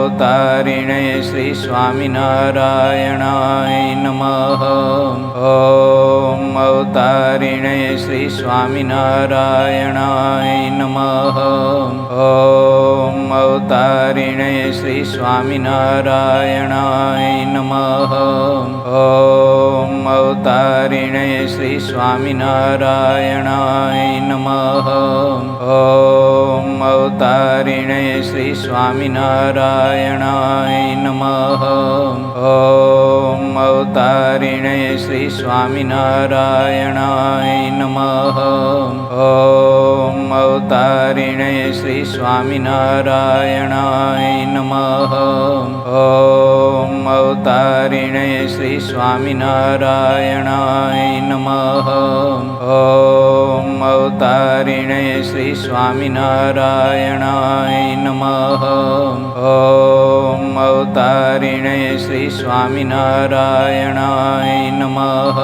અવતારિણે શ્રી સ્વામિનારાયણાય નમઃ. ઓમ અવતારિણે શ્રી સ્વામિનારાયણાય નમઃ. ઓમ અવતારિણે શ્રી સ્વામિનારાયણાય નમઃ. ઓમ અવતારિણે શ્રી સ્વામિનારાયણાય નમઃ. ઓમ અવતારિણે શ્રી સ્વામિનારાયણાય નમઃ. ઓમ અવતારિણે શ્રી સ્વામિનારાયણાય નમઃ. ઓમ અવતારિણે શ્રી સ્વામિનારાયણાય નમઃ. ઓમ અવતારિણે શ્રી સ્વામિનારાયણાય નમઃ. ઓમ અવતારિણે શ્રી સ્વામિનારાયણાય નમઃ. ઓમ અવતારિણે શ્રી સ્વામિનારાયણાય નમઃ.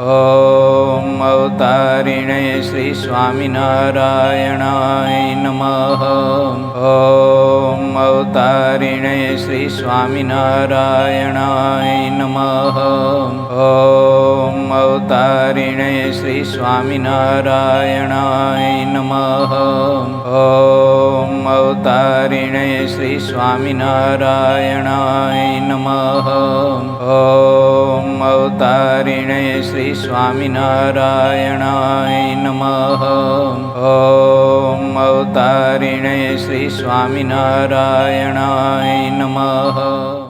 ઓમ અવતારિણે શ્રી સ્વામિનારાયણાય નમઃ. ઓમ અવતારિણે શ્રી સ્વામિનારાયણાય નમઃ. ઓમ અવતારિણે શ્રી સ્વામિનારાયણાય નમઃ. ઓમ અવતારિણે શ્રી સ્વામિનારાયણાય નમઃ. ઓમ અવતારિણે શ્રી સ્વામિનારાયણાય નમઃ. ઓમ અવતારિણે શ્રી સ્વામિનારાયણાય નમઃ.